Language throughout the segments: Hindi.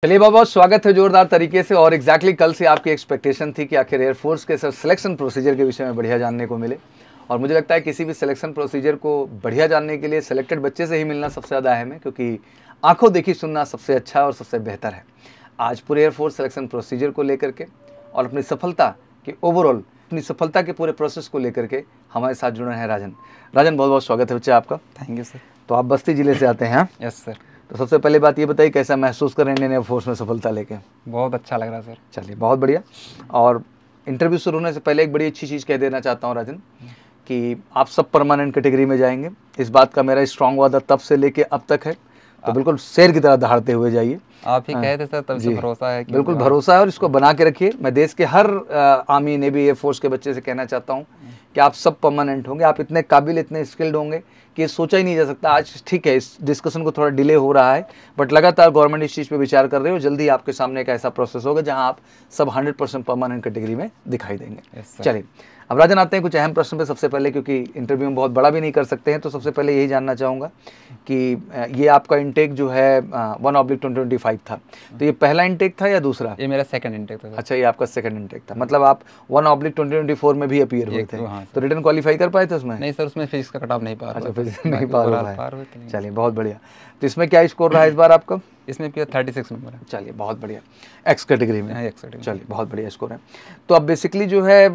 चलिए बहुत बहुत स्वागत है जोरदार तरीके से। और एग्जैक्टली कल से आपकी एक्सपेक्टेशन थी कि आखिर एयरफोर्स के सिलेक्शन प्रोसीजर के विषय में बढ़िया जानने को मिले। और मुझे लगता है किसी भी सिलेक्शन प्रोसीजर को बढ़िया जानने के लिए सिलेक्टेड बच्चे से ही मिलना सबसे ज़्यादा अहम है, क्योंकि आंखों देखी सुनना सबसे अच्छा और सबसे बेहतर है। आज पूरे एयरफोर्स सिलेक्शन प्रोसीजर को लेकर के और अपनी सफलता के ओवरऑल अपनी सफलता के पूरे प्रोसेस को लेकर के हमारे साथ जुड़े हैं राजन। बहुत बहुत स्वागत है बच्चे आपका। Thank you sir. तो आप बस्ती जिले से आते हैं? Yes sir. तो सबसे पहले बात ये बताइए, कैसा महसूस कर रहे हैं इंडियन एयरफोर्स में सफलता लेके? बहुत अच्छा लग रहा है सर। चलिए बहुत बढ़िया। और इंटरव्यू शुरू होने से पहले एक बड़ी अच्छी चीज़ कह देना चाहता हूँ राजन, कि आप सब परमानेंट कैटेगरी में जाएंगे। इस बात का मेरा स्ट्रांग वादा तब से लेके अब तक है, तो बिल्कुल शेर की तरह दहाड़ते हुए जाइए। आप ही कहे थे सर, तब से भरोसा है कि बिल्कुल भरोसा है और इसको बना के रखिए। मैं देश के हर आर्मी नेवी एयरफोर्स के बच्चे से कहना चाहता हूँ कि आप सब परमानेंट होंगे। आप इतने काबिल इतने स्किल्ड होंगे कि ये सोचा ही नहीं जा सकता। आज ठीक है, इस डिस्कशन को थोड़ा डिले हो रहा है, बट लगातार गवर्नमेंट इस चीज़ पे विचार कर रहे हो। जल्दी आपके सामने एक ऐसा प्रोसेस होगा जहां आप सब 100% परमानेंट कैटेगरी में दिखाई देंगे। चलिए अब राजन आते हैं कुछ अहम प्रश्न पे। सबसे पहले, क्योंकि इंटरव्यू में बहुत बड़ा भी नहीं कर सकते हैं, तो सबसे पहले यही जानना चाहूँगा कि ये आपका इंटेक जो है 1/2025 था, तो ये पहला इंटेक था या दूसरा? ये मेरा सेकंड इंटेक था। अच्छा, ये आपका सेकंड इंटेक था। मतलब आप 1/2024 में भी अपीयर हुए थे। तो रिटर्न क्वालिफाई कर पाए थे उसमें? नहीं सर, उसमें फिजिक्स का कट ऑफ नहीं पार। अच्छा, फिजिक्स नहीं पार हुए। चलिए बहुत बढ़िया। तो इसमें क्या स्कोर रहा इस बार आपका? इसमें 36 नंबर है। चलिए बहुत बढ़िया। एक्स कैटेगरी में? X category. चलिए बहुत बढ़िया स्कोर है। तो अब बेसिकली जो है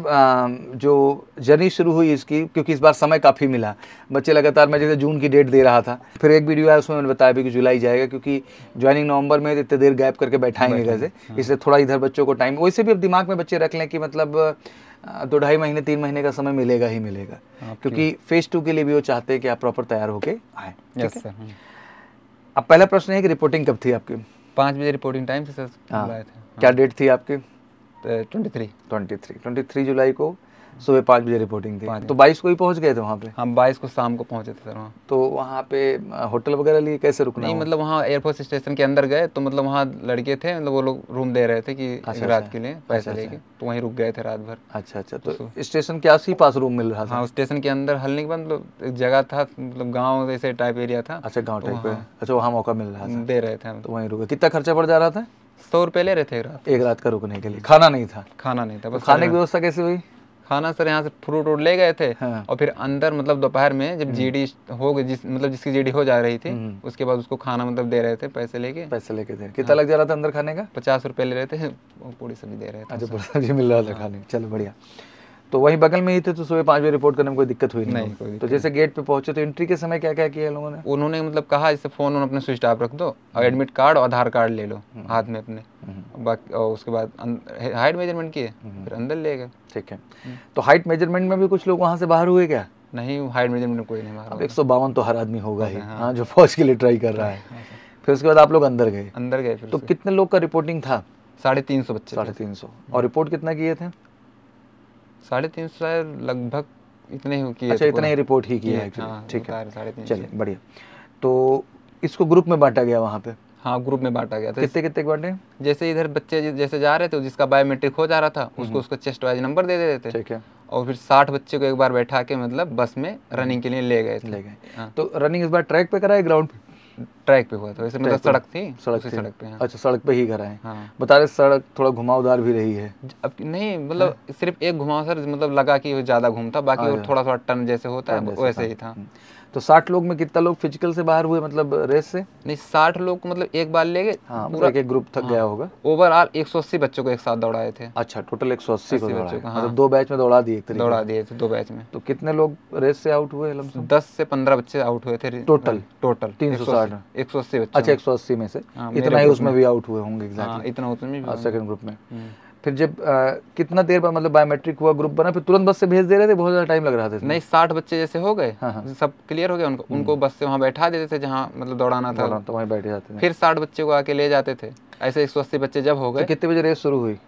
जो जर्नी शुरू हुई इसकी, क्योंकि इस बार समय काफ़ी मिला, बच्चे लगातार, मैं जैसे जून की डेट दे रहा था, फिर एक वीडियो आया उसमें मैंने बताया भी कि जुलाई जाएगा, क्योंकि ज्वाइनिंग नवंबर में इतने देर गैप करके बैठाएंगे कैसे, इसलिए थोड़ा इधर बच्चों को टाइम, वैसे भी अब दिमाग में बच्चे रख लें कि मतलब 2-2.5 महीने 3 महीने का समय मिलेगा ही मिलेगा, क्योंकि फेज 2 के लिए भी वो चाहते हैं कि आप प्रॉपर तैयार होके आए। Yes sir. अब पहला प्रश्न है कि रिपोर्टिंग कब थी आपकी? 5 बजे रिपोर्टिंग टाइम से सर बुलाए थे। क्या डेट थी आपकी? 23 जुलाई को सुबह 5 बजे रिपोर्टिंग थी। तो 22 को ही पहुंच गए थे वहाँ पे? हम 22 को शाम को पहुंचे थे सर वहाँ। तो वहाँ पे होटल वगैरह लिए, कैसे रुकना? नहीं, मतलब वहाँ एयरफोर्स स्टेशन के अंदर गए, तो मतलब वहाँ लड़के थे, मतलब वो लोग रूम दे रहे थे कि रात के लिए पैसे लेके, तो वहीं रुक गए थे रात भर। अच्छा। तो स्टेशन के आस ही पास रूम मिल रहा था? हाँ, स्टेशन के अंदर हलने के बाद मतलब एक जगह था, मतलब गाँव जैसे टाइप एरिया था। अच्छा, गाँव टाइप पे। अच्छा, वहाँ मौका मिल रहा था, दे रहे थे हम, तो वहीं रुके। कितना खर्चा पड़ जा रहा था? 100 रुपये ले रहे थे एक रात का रुकने के लिए। खाना नहीं था? खाना नहीं था, बस खाने की व्यवस्था कैसे हुई? खाना सर यहाँ से फ्रूट वूट ले गए थे। और फिर अंदर मतलब दोपहर में जब जीडी हो गई, मतलब जिसकी जीडी हो जा रही थी, उसके बाद उसको खाना मतलब दे रहे थे, पैसे लेके थे। कितना लग जा रहा था अंदर खाने का? 50 रुपये ले रहे थे, पूरी सब्जी दे रहे थे। अच्छा, पूरी सब्जी मिल रहा था खाने। चलो बढ़िया। तो वहीं बगल में ही थे, तो सुबह 5 बजे रिपोर्ट करने में कोई दिक्कत हुई नहीं? तो जैसे गेट पे पहुंचे तो एंट्री के समय क्या क्या किया लोगों ने? उन्होंने मतलब कहा जैसे फोन अपने स्विच ऑफ रख दो और एडमिट कार्ड और आधार कार्ड ले लो हाथ में अपने, बाकी और उसके बाद हाइट मेजरमेंट किए, फिर अंदर ले गए। ठीक है। तो हाइट मेजरमेंट में भी कुछ लोग वहाँ से बाहर हुए क्या? नहीं, हाइट मेजरमेंट में कोई नहीं बाहर। 152 तो हर आदमी होगा ही, हाँ, जो फौज के लिए ट्राई कर रहा है। फिर उसके बाद आप लोग अंदर गए? तो कितने लोग का रिपोर्टिंग था? 350 बच्चे। 350। और रिपोर्ट कितना किए थे? 350 लगभग इतने ही किए। अच्छा, इतना ही रिपोर्ट ही किया है। ठीक है, 350। चलिए बढ़िया। तो इसको ग्रुप में बांटा गया वहाँ पे? हाँ, ग्रुप में बांटा गया था। कितने बांटे? जैसे इधर बच्चे जैसे जा रहे थे, जिसका बायोमेट्रिक हो जा रहा था उसको उसका चेस्ट वाइज नंबर दे देते थे। ठीक है। और फिर 60 बच्चे को एक बार बैठा के मतलब बस में रनिंग के लिए ले गए। तो रनिंग इस बार ट्रैक पे कराए, ग्राउंड पे? ट्रैक पे हुआ था वैसे, मतलब सड़क थी। सड़क पे। अच्छा, सड़क पे ही कराए। बता रहे सड़क थोड़ा घुमावदार भी रही है। अब नहीं, मतलब सिर्फ एक घुमाव सर, मतलब लगा कि ज्यादा घूमता, बाकी वो थोड़ा सा टर्न जैसे होता है वैसे ही था। तो 60 लोग में कितना लोग फिजिकल से बाहर हुए, मतलब रेस से? नहीं, 60 लोग को मतलब एक बार ले गए। पूरा एक ग्रुप थक गया होगा। ओवरऑल 180 बच्चों को एक साथ दौड़ाए थे। अच्छा, टोटल 180 को दौड़ाए। मतलब 2 बैच में दौड़ा दिए थे? दौड़ा दिए थे 2 बैच में। तो कितने लोग रेस से आउट हुए? 10 से 15 बच्चे आउट हुए थे टोटल 360। 180 बच्चे। अच्छा, 180 में से इतना ही उसमें भी आउट हुए होंगे? एग्जैक्टली इतना उसमें भी, सेकंड ग्रुप में। फिर जब कितना देर बाद मतलब बायोमेट्रिक हुआ, ग्रुप बना, फिर तुरंत बस से भेज दे रहे थे? बहुत ज़्यादा टाइम लग रहा था? नहीं, 60 बच्चे जैसे हो गए, सब क्लियर हो गया, उनको बस से वहाँ बैठा देते थे जहाँ मतलब दौड़ाना था, तो वहीं बैठ जाते थे। फिर 60 बच्चे को आके ले जाते थे। ऐसे 180 बच्चे जब हो गए। कितने बजे रेस शुरू हुई?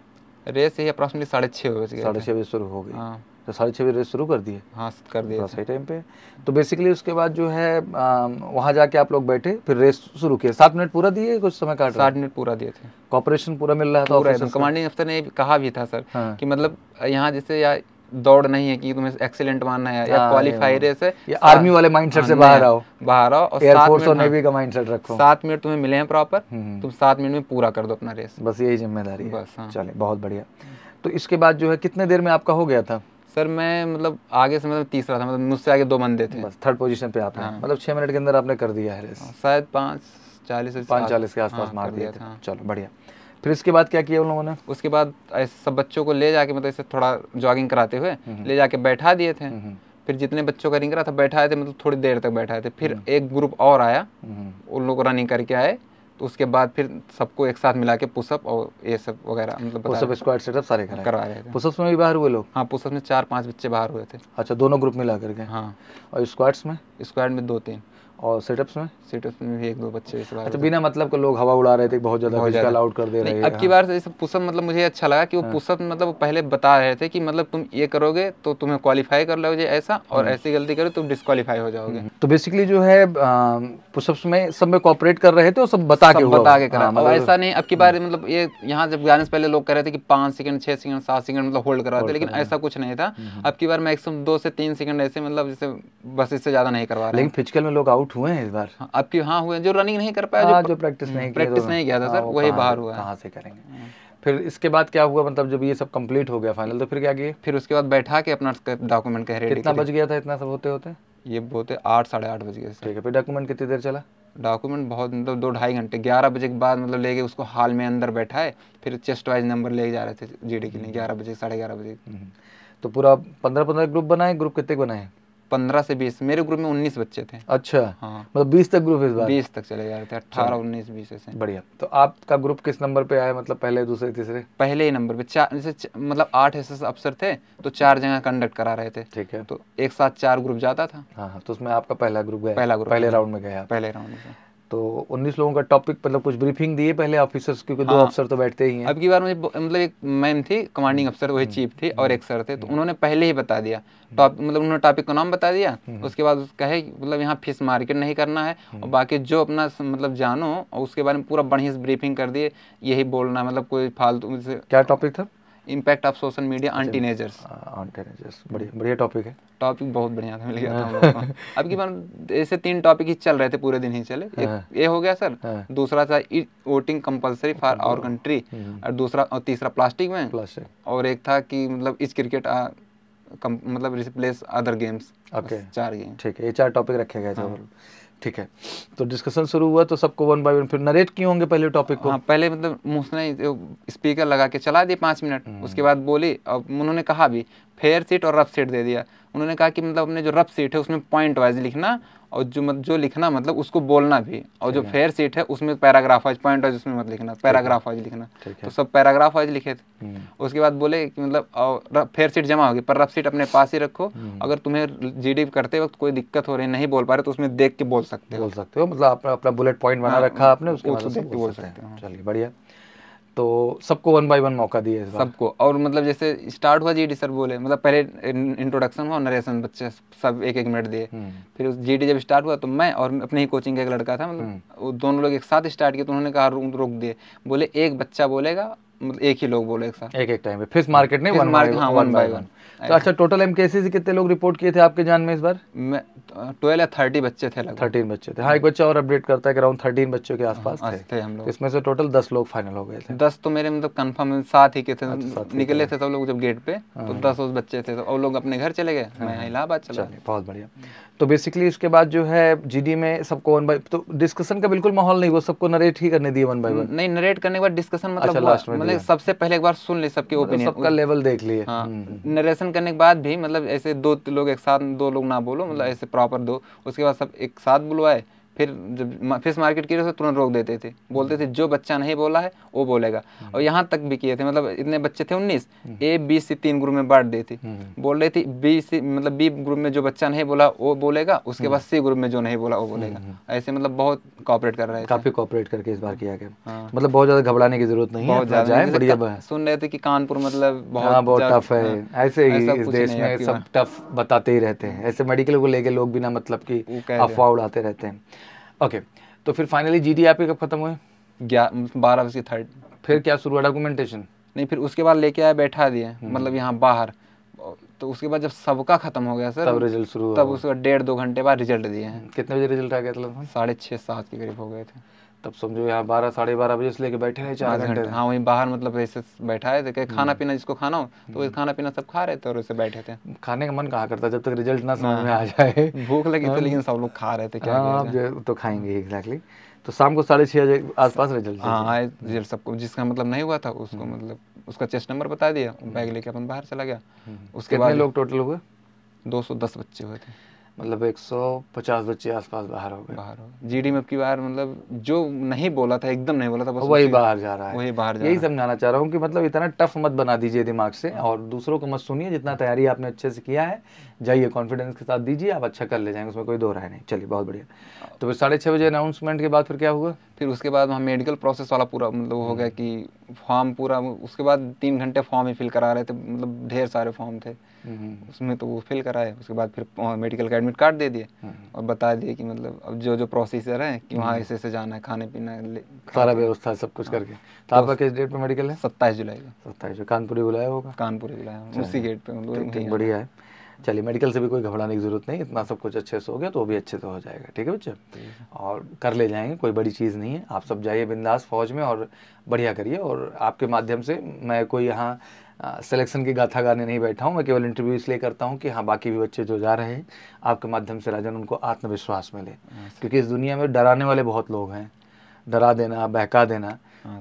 रेस यही अप्रॉक्सीमेटली 6:30 बजे। 6:30 बजे शुरू हो गई। तो 6:30 बजे रेस शुरू कर दिए? हाँ, कर दिए सही टाइम पे। तो बेसिकली उसके बाद जो है वहाँ जाके आप लोग बैठे, फिर रेस शुरू किया। 7 मिनट पूरा दिए, कुछ समय काट? 60 मिनट पूरा दिए थे। कॉपरेशन पूरा मिल रहा था? कमांडिंग अफसर ने कहा भी था सर कि मतलब यहाँ जैसे दौड़ नहीं है कि तुम्हें एक्सीलेंट मानना है या क्वालिफाई रेस है, ये आर्मी वाले माइंडसेट से बाहर आओ और एयरफोर्स और नेवी का माइंडसेट रखो। 7 मिनट तुम्हें मिले हैं प्रॉपर, तुम 7 मिनट में पूरा कर दो अपना रेस, बस यही जिम्मेदारी है। बस। चलिए बहुत बढ़िया। तो इसके बाद जो है कितने देर में आपका हो गया था? सर मैं मतलब आगे से मतलब तीसरा था, मतलब मुझसे आगे 2 बंदे थे, बस थर्ड पोजीशन पे आपने, मतलब 6 मिनट के अंदर आपने कर दिया है रेस, शायद 5:40 के आसपास मार दिया था। चलो बढ़िया। फिर इसके बाद क्या किया उन लोगों ने? उसके बाद ऐसे सब बच्चों को ले जाके मतलब ऐसे थोड़ा जॉगिंग कराते हुए ले जाके बैठा दिए थे। फिर जितने बच्चों का रिंग रहा था बैठाए थे, मतलब थोड़ी देर तक बैठाए थे। फिर एक ग्रुप और आया, उन लोग रनिंग करके आए, तो उसके बाद फिर सबको एक साथ मिला के पुशअप और ये सब वगैरह मतलब पुशअप स्क्वाट सेटअप सारे करवा रहे थे। पुशअप्स में भी बाहर हुए लोग? हाँ, पुशअप में 4-5 बच्चे बाहर हुए थे। अच्छा, दोनों ग्रुप मिला करके? हाँ। और स्क्वाट्स में? स्क्वाट में 2-3। और सेटअप्स में? सेटअप्स में भी 1-2 बच्चे इस बार। अच्छा, बिना मतलब के लोग हवा उड़ा रहे थे, बहुत ज़्यादा फिजिकल आउट कर दे रहे हैं। अब की बार से पुशअप मतलब मुझे अच्छा लगा कि वो पुशअप मतलब पहले बता रहे थे कि मतलब तुम ये करोगे तो तुम्हें क्वालिफाई कर लोगे ऐसा, और ऐसी गलती करो तो डिस्क्वालीफाई हो जाओगे। तो बेसिकली जो है पुशअप्स में सब में कोऑपरेट कर रहे थे और सब बता के करा। और ऐसा नहीं अब की बार मतलब ये यहाँ जब जाने से पहले लोग कह रहे थे कि 5 सेकंड 6 सेकंड 7 सेकंड मतलब होल्ड करवाते, लेकिन ऐसा कुछ नहीं था। अब की बार मैक्सिमम 2 से 3 सेकंड ऐसे मतलब जैसे बस इससे ज्यादा नहीं करवा रहे। लेकिन फिजिकल में लोग आउट हुए हैं इस बार? अब की हाँ हुए, जो रनिंग नहीं कर पाया, जो प्रैक्टिस नहीं किया था सर, वही बाहर हुआ। कहाँ से करेंगे? फिर इसके बाद क्या हुआ, मतलब जब ये सब कंप्लीट हो गया फाइनल, तो फिर क्या किए? फिर उसके बाद बैठा के अपना डॉक्यूमेंट कह रहे। कितना बज गया था इतना सब होते होते? ये बोलते 8 साढ़े 8 बज गए। ठीक है। फिर डॉक्यूमेंट कितनी देर चला? डॉक्यूमेंट बहुत मतलब 2-2.5 घंटे। 11 बजे के बाद मतलब लेके उसको हॉल में अंदर बैठाए, फिर चेस्ट वाइज नंबर ले जा रहे थे जीडी के लिए 11 बजे 11:30 बजे। तो पूरा 15 ग्रुप बनाए? ग्रुप कितने बनाए? 15 से 20। मेरे ग्रुप में 19 बच्चे थे। अच्छा। हाँ, मतलब 20 तक ग्रुप इस बार? 20 तक चले जा रहे थे, 18 19 20 ऐसे। बढ़िया। तो आपका ग्रुप किस नंबर पे आया, मतलब पहले दूसरे तीसरे? पहले ही नंबर पे। 4 जैसे मतलब 8 एसएस अफसर थे तो 4 जगह कंडक्ट करा रहे थे। ठीक है। तो एक साथ 4 ग्रुप जाता था। हाँ, तो उसमें आपका पहला ग्रुप गया? पहला ग्रुप पहले राउंड में गया? पहले राउंड में। तो 19 लोगों का टॉपिक मतलब कुछ ब्रीफिंग दिए पहले ऑफिसर्स, क्योंकि 2 अफसर तो बैठते ही हैं। अब की बार मुझे मतलब एक मैम थी कमांडिंग अफसर, वही चीफ थी, और एक सर थे, तो उन्होंने पहले ही बता दिया मतलब उन्होंने टॉपिक का नाम बता दिया। उसके बाद कहे मतलब यहाँ फिश मार्केट नहीं करना है, और बाकी जो अपना मतलब जानो, और उसके बारे में पूरा बढ़िया से ब्रीफिंग कर दिए, यही बोलना मतलब कोई फालतू। क्या टॉपिक था? Impact of social media on teenagers. बढ़िया टॉपिक है। टॉपिक बहुत बढ़िया था, मिल गया था हम लोग को। अब की बार ऐसे 3 टॉपिक ही चल रहे थे, पूरे दिन ही चले। एक ये हो गया सर, दूसरा था voting compulsory for our country, और तीसरा प्लास्टिक में, और एक था कि मतलब इस क्रिकेट मतलब रिप्लेस अदर गेम्स। 4 गेम। ठीक है, ये 4 टॉपिक रखे गए थे। ठीक है। तो डिस्कशन शुरू हुआ, तो सबको 1 बाय 1 फिर नरेट किए होंगे पहले टॉपिक को? हाँ, पहले मतलब मुझसे स्पीकर लगा के चला दिए 5 मिनट। उसके बाद बोली, और उन्होंने कहा भी फेयर सीट और रफ सीट दे दिया। उन्होंने कहा कि मतलब अपने जो रफ सीट है उसमें पॉइंट वाइज लिखना, और जो लिखना मतलब उसको बोलना भी, और जो फेयर सीट है उसमें पैराग्राफ वाइज, पॉइंट वाइज उसमें मत लिखना, पैराग्राफ वाइज लिखना। तो सब पैराग्राफ वाइज लिखे थे। उसके बाद बोले कि मतलब फेयर सीट जमा होगी, पर रफ सीट अपने पास ही रखो। अगर तुम्हें जीडी करते वक्त कोई दिक्कत हो रही, नहीं बोल पा रहे, तो उसमें देख के बोल सकते हो। मतलब अपना बुलेट पॉइंट बना रखा आपने, उसके बाद देख के बोल सकते हो। चलिए बढ़िया। तो सबको 1 बाय 1 मौका दिए सबको। और मतलब जैसे स्टार्ट हुआ जीडी सर बोले, मतलब पहले इंट्रोडक्शन हुआ, नरेशन बच्चे सब 1-1 मिनट दिए। फिर उस जीडी जब स्टार्ट हुआ तो मैं और अपने ही कोचिंग का एक लड़का था, मतलब वो दोनों लोग एक साथ स्टार्ट किए। तो उन्होंने कहा रोक दिए, बोले एक बच्चा बोलेगा, मतलब एक ही लोग बोले एक साथ, एक टाइम पे। फिश मार्केट नहीं, 1 बाय 1। तो अच्छा, टोटल एमकेसी से कितने लोग रिपोर्ट किए थे आपके जान में इस बार? 12 या 30 बच्चे थे लगभग। 13 बच्चे थे। हाँ, एक बच्चा और अपडेट करता है कि अराउंड 13 बच्चों के आसपास थे हम लोग। इसमें से टोटल 10 लोग फाइनल हो गए थे। 10 तो मेरे मतलब कंफर्म 7 ही के थे, निकले थे सब लोग जब गेट पे, तो 10 बच्चे थे, और लोग अपने घर चले गए, मैं इलाहाबाद चला। बहुत बढ़िया। तो बेसिकली इसके बाद जो है जीडी में सबको 1 बाय, तो डिस्कशन का बिल्कुल माहौल नहीं, वो सबको नरेट ही करने दिए 1 बाय 1? नहीं, नरेट करने के बाद डिस्कशन मतलब सबसे पहले एक बार सुन ले सबके ओपिनियन, सबका लेवल देख लिए। नरेशन करने के बाद भी मतलब ऐसे 2 लोग एक साथ, 2 लोग ना बोलो, मतलब ऐसे प्रॉपर 2। उसके बाद सब एक साथ बुलवाए। फिर जब फिश मार्केट की तो तुरंत रोक देते थे, बोलते थे जो बच्चा नहीं बोला है वो बोलेगा। और यहाँ तक भी किए थे, मतलब इतने बच्चे थे 19, A B C 3 ग्रुप में बांट दी थी। बोल रही थी मतलब B ग्रुप में जो बच्चा नहीं बोला वो बोलेगा, उसके बाद C ग्रुप में जो नहीं बोला वो बोलेगा। ऐसे मतलब बहुत कोऑपरेट कर रहे थे। काफी कोऑपरेट करके इस बार किया गया। मतलब बहुत ज्यादा घबराने की जरूरत नहीं है, बहुत ज्यादा बढ़िया। सुन रहे थे कि कानपुर मतलब बहुत टफ है, ऐसे ही इस देश में सब टफ बताते ही रहते हैं। ऐसे मेडिकल को लेके लोग बिना मतलब की अफवाह उड़ाते रहते हैं। ओके, तो फिर फाइनली जीडी आपके कब खत्म हुए? 12:30। फिर क्या शुरू हुआ? डॉक्यूमेंटेशन? नहीं, फिर उसके बाद लेके आए, बैठा दिए मतलब यहाँ बाहर तो उसके बाद जब सबका खत्म हो गया सर तब रिजल्ट शुरू तब उसके 1.5-2 घंटे बाद रिजल्ट दिए हैं। कितने बजे रिजल्ट आ गया था? 6:30-7 के करीब हो गए थे। तब समझो यहाँ 12-12:30 बजे से लेके बैठे रहे 4 घंटे। हाँ वहीं बाहर मतलब ऐसे बैठाए थे कि खाना पीना जिसको खाना हो तो वही खाना पीना सब खा रहे थे और वैसे बैठे थे। खाने का मन कहाँ करता जब तक रिजल्ट ना समझ में आ जाए। भूख लगी थी लेकिन सब लोग खा रहे थे। क्या आप तो खाएंगे एग्जैक्टली। तो शाम को 6:30 बजे आसपास रिजल्ट? हाँ रिजल्ट सबको, जिसका मतलब नहीं हुआ था उसको मतलब उसका चेस्ट नंबर बता दिया, बैग लेके अपन बाहर चला गया। उसके बाद लोग टोटल हुए? 210 बच्चे हुए थे। मतलब 150 बच्चे आसपास बाहर हो गए। जीडी में अब की बार मतलब जो नहीं बोला था एकदम नहीं बोला था, बस वही बाहर जा रहा है, वही बाहर जा यही समझाना चाह रहा हूँ कि मतलब इतना टफ मत बना दीजिए दिमाग से और दूसरों को मत सुनिए। जितना तैयारी आपने अच्छे से किया है जाइए, कॉन्फिडेंस के साथ दीजिए, आप अच्छा कर ले जाएंगे, उसमें कोई दो राय नहीं। चलिए बहुत बढ़िया। तो फिर 6:30 बजे अनाउंसमेंट के बाद फिर क्या हुआ? फिर उसके बाद हम मेडिकल प्रोसेस वाला पूरा मतलब हो गया कि फॉर्म पूरा, उसके बाद 3 घंटे फॉर्म ही फिल करा रहे थे, मतलब ढेर सारे फॉर्म थे उसमें, तो वो फिल कराए। उसके बाद फिर मेडिकल का एडमिट कार्ड दे दिए और बता दिए कि मतलब अब जो प्रोसीजर है कि वहाँ ऐसे जाना है, खाने पीना सारा व्यवस्था सब कुछ करके। तो आपका किस डेट पे मेडिकल है? 27 जुलाई का। 27 कानपुर ही बुलाया होगा? कानपुर ही बुलाया, उसी गेट पे। बढ़िया है। चलिए मेडिकल से भी कोई घबराने की जरूरत नहीं, इतना सब कुछ अच्छे से हो गया तो वो भी अच्छे से हो जाएगा। ठीक है बच्चे, और कर ले जाएंगे, कोई बड़ी चीज़ नहीं है। आप सब जाइए बिंदास फौज में और बढ़िया करिए। और आपके माध्यम से मैं कोई यहाँ सिलेक्शन की गाथा गाने नहीं बैठा हूँ, मैं केवल इंटरव्यू इसलिए करता हूँ कि हाँ बाकी भी बच्चे जो जा रहे हैं आपके माध्यम से राजन उनको आत्मविश्वास मिले, क्योंकि इस दुनिया में डराने वाले बहुत लोग हैं, डरा देना, बहका देना।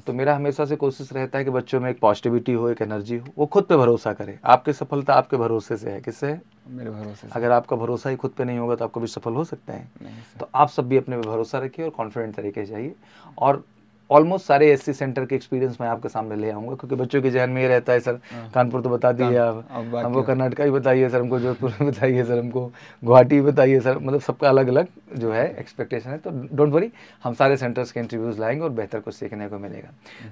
तो मेरा हमेशा से कोशिश रहता है कि बच्चों में एक पॉजिटिविटी हो, एक एनर्जी हो, वो खुद पे भरोसा करे। आपकी सफलता आपके भरोसे से है। किससे है? मेरे भरोसे से। अगर आपका भरोसा ही खुद पे नहीं होगा तो आप कभी सफल हो सकते हैं? तो आप सब भी अपने पे भरोसा रखिए और कॉन्फिडेंट तरीके से जाइए। और ऑलमोस्ट सारे एससी सेंटर के एक्सपीरियंस मैं आपके सामने ले आऊँगा, क्योंकि बच्चों के जहन में ये रहता है सर कानपुर तो बता दिए आप, हमको कर्नाटका ही बताइए सर, हमको जोधपुर में बताइए सर, हमको गुवाहाटी बताइए सर, मतलब सबका अलग अलग जो है एक्सपेक्टेशन है। तो डोंट वरी, हम सारे सेंटर्स के इंटरव्यूज़ लाएंगे और बेहतर कुछ सीखने को मिलेगा।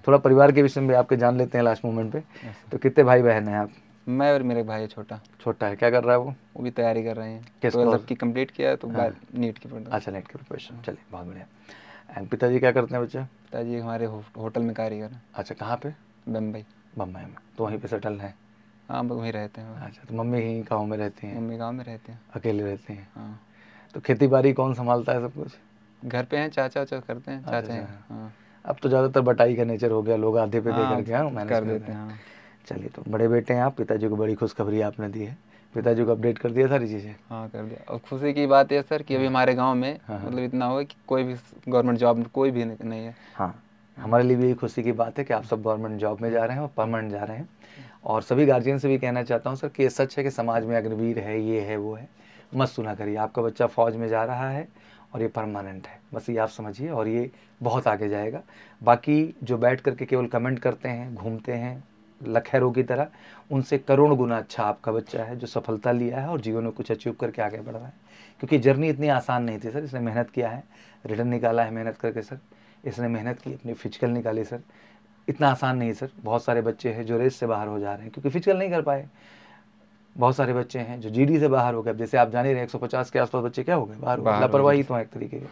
थोड़ा परिवार के विषय में आपके जान लेते हैं लास्ट मोमेंट पे। तो कितने भाई बहन हैं आप? मैं और मेरे भाई छोटा है। क्या कर रहा है वो? वो भी तैयारी कर रहे हैं। किस की कंप्लीट किया है तो नीट की। अच्छा, नीट की प्रिपरेशन। चलिए बहुत बढ़िया। एंड पिताजी क्या करते हैं बच्चे? पिताजी हमारे होटल में कारीगर हैं। अच्छा, कहाँ पे? बम्बई में। तो वहीं पे सेटल हैं? हाँ वहीं रहते हैं। अच्छा, तो मम्मी ही गाँव में रहती हैं? मम्मी गाँव में रहते हैं। अकेले रहती हैं? हाँ। तो खेती बाड़ी कौन संभालता है सब कुछ? घर पे हैं, चाचा करते हैं। चाचा हैं। हाँ। अब तो ज़्यादातर बटाई का नेचर हो गया, लोग आधे पे दे करके मैनेज कर देते हैं। चलिए, तो बड़े बेटे हैं आप, पिताजी को बड़ी खुशखबरी आपने दी है। पिताजी को अपडेट कर दिया सारी चीज़ें? हाँ कर दिया। और खुशी की बात है सर कि अभी हमारे गांव में मतलब इतना हो कि कोई भी गवर्नमेंट जॉब कोई भी नहीं है। हाँ, हमारे लिए भी यही खुशी की बात है कि आप सब गवर्नमेंट जॉब में जा रहे हैं और परमानेंट जा रहे हैं। और सभी गार्जियन से भी कहना चाहता हूँ सर कि ये सच है कि समाज में अग्निवीर है, ये है, वो है, मत सुना करिए। आपका बच्चा फौज में जा रहा है और ये परमानेंट है, बस ये आप समझिए, और ये बहुत आगे जाएगा। बाकी जो बैठ करके केवल कमेंट करते हैं, घूमते हैं लखैरों की तरह, उनसे करोड़ गुना अच्छा आपका बच्चा है जो सफलता लिया है और जीवन में कुछ अचीव करके आगे बढ़ रहा है। क्योंकि जर्नी इतनी आसान नहीं थी सर, इसने मेहनत किया है, रिटर्न निकाला है मेहनत करके सर, इसने मेहनत की, अपनी फिजिकल निकाली सर। इतना आसान नहीं सर। बहुत सारे बच्चे हैं जो रेस से बाहर हो जा रहे हैं क्योंकि फिजिकल नहीं कर पाए। बहुत सारे बच्चे हैं जो जीडी से बाहर हो गए। जैसे आप जान ही रहे 150 के आसपास बच्चे क्या हो गए, बाहर हो गए, लापरवाही तो है एक तरीके की।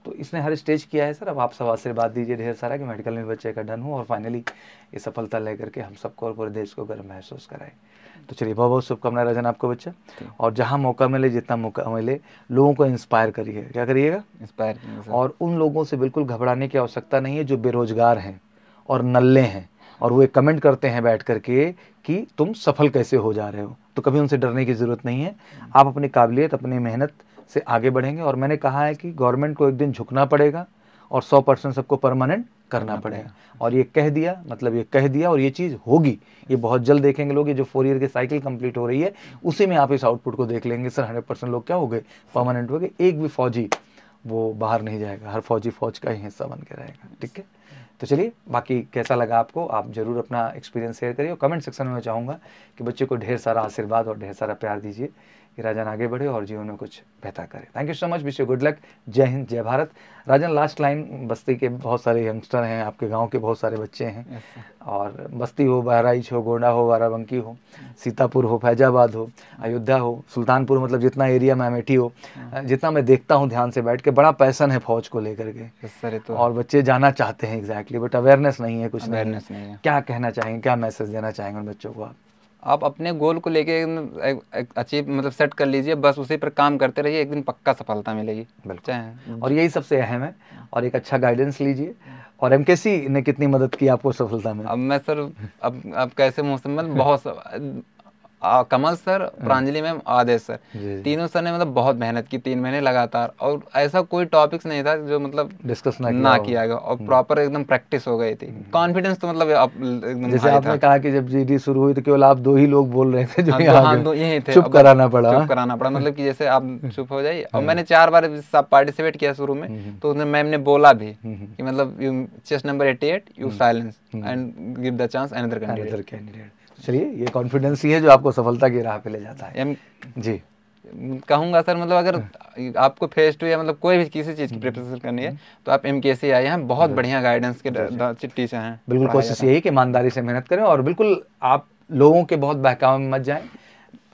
तो इसने हर स्टेज किया है सर। अब आप सब आशीर्वाद दीजिए ढेर सारा कि मेडिकल में बच्चे का डन हो और फाइनली ये सफलता लेकर के हम सबको और पूरे देश को गर्व महसूस कराए। तो चलिए, बहुत बहुत शुभकामनाएं राजन आपको बच्चा। और जहाँ मौका मिले, जितना मौका मिले, लोगों को इंस्पायर करिए। क्या करिएगा? इंस्पायर। और उन लोगों से बिल्कुल घबराने की आवश्यकता नहीं है जो बेरोजगार हैं और नल्ले हैं और वो कमेंट करते हैं बैठ करके कि तुम सफल कैसे हो जा रहे हो। तो कभी उनसे डरने की ज़रूरत नहीं है। आप अपनी काबिलियत, अपनी मेहनत से आगे बढ़ेंगे। और मैंने कहा है कि गवर्नमेंट को एक दिन झुकना पड़ेगा और 100% सबको परमानेंट करना पड़ेगा। और ये कह दिया, मतलब ये कह दिया और ये चीज़ होगी। ये बहुत जल्द देखेंगे लोग। ये जो 4 ईयर की साइकिल कंप्लीट हो रही है उसी में आप इस आउटपुट को देख लेंगे सर। 100% लोग क्या हो गए, परमानेंट हो गए। एक भी फौजी वो बाहर नहीं जाएगा, हर फौजी फौज का ही हिस्सा बन के रहेगा। ठीक है, तो चलिए, बाकी कैसा लगा आपको आप ज़रूर अपना एक्सपीरियंस शेयर करिए। और कमेंट सेक्शन में मैं चाहूँगा कि बच्चे को ढेर सारा आशीर्वाद और ढेर सारा प्यार दीजिए कि राजन आगे बढ़े और जीवन में कुछ बेहतर करे। Thank you so much, wish you good luck. जय हिंद, जय भारत। राजन, लास्ट लाइन, बस्ती के बहुत सारे यंगस्टर हैं, आपके गांव के बहुत सारे बच्चे हैं, और बस्ती हो, बहराइच हो, गोंडा हो, बाराबंकी हो, सीतापुर हो, फैजाबाद हो, अयोध्या हो, सुल्तानपुर, मतलब जितना एरिया में अमेठी हो, जितना मैं देखता हूँ ध्यान से बैठ के, बड़ा पैसन है फौज को लेकर के और बच्चे जाना चाहते हैं एग्जैक्टली, बट अवेयरनेस नहीं है, कुछ अवेयरनेस नहीं है। क्या कहना चाहेंगे, क्या मैसेज देना चाहेंगे उन बच्चों को आप? आप अपने गोल को लेके अचीव मतलब सेट कर लीजिए, बस उसी पर काम करते रहिए, एक दिन पक्का सफलता मिलेगी। बिल्कुल, और यही सबसे अहम है। और एक अच्छा गाइडेंस लीजिए। और एमकेसी ने कितनी मदद की आपको सफलता में? अब मैं सर अब कैसे मुसम्मल बहुत कमल सर, प्रांजलि मैम, आदेश सर, तीनों सर ने मतलब बहुत मेहनत की 3 महीने लगातार, और ऐसा कोई टॉपिक्स नहीं था जो मतलब डिस्कस ना किया गया, और प्रॉपर एकदम प्रैक्टिस हो गई थी। कॉन्फिडेंस तो मतलब एकदम जैसे आपने कहा कि जब जीडी शुरू हुई तो केवल आप 2 ही लोग बोल रहे थे, जो यही थे, चुप कराना पड़ा मतलब कि जैसे आप चुप हो जाइए। और मैंने 4 बार पार्टिसिपेट किया शुरू में, तो मैम ने बोला भी कि मतलब chest number 88 you silence and give the chance another candidate. चलिए, ये कॉन्फिडेंस ही है जो आपको सफलता की राह पे ले जाता है। जी, कहूँगा सर, मतलब अगर आपको फेस टू या मतलब कोई भी किसी चीज़ की प्रिपरेशन करनी है तो आप एमकेसी आए हैं, बहुत बढ़िया गाइडेंस के टीचर हैं। बिल्कुल, कोशिश यही कि ईमानदारी से मेहनत करें, और बिल्कुल आप लोगों के बहुत बहकावे में मत जाएं।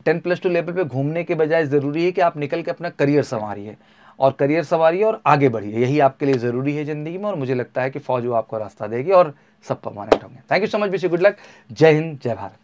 10+2 लेवल पे घूमने के बजाय ज़रूरी है कि आप निकल के अपना करियर संवारिए, और करियर संवारिए और आगे बढ़िए, यही आपके लिए ज़रूरी है ज़िंदगी में। और मुझे लगता है कि फौज वो आपको रास्ता देगी और सब परमानेंट होंगे। Thank you so much, wish you good luck. जय हिंद, जय भारत।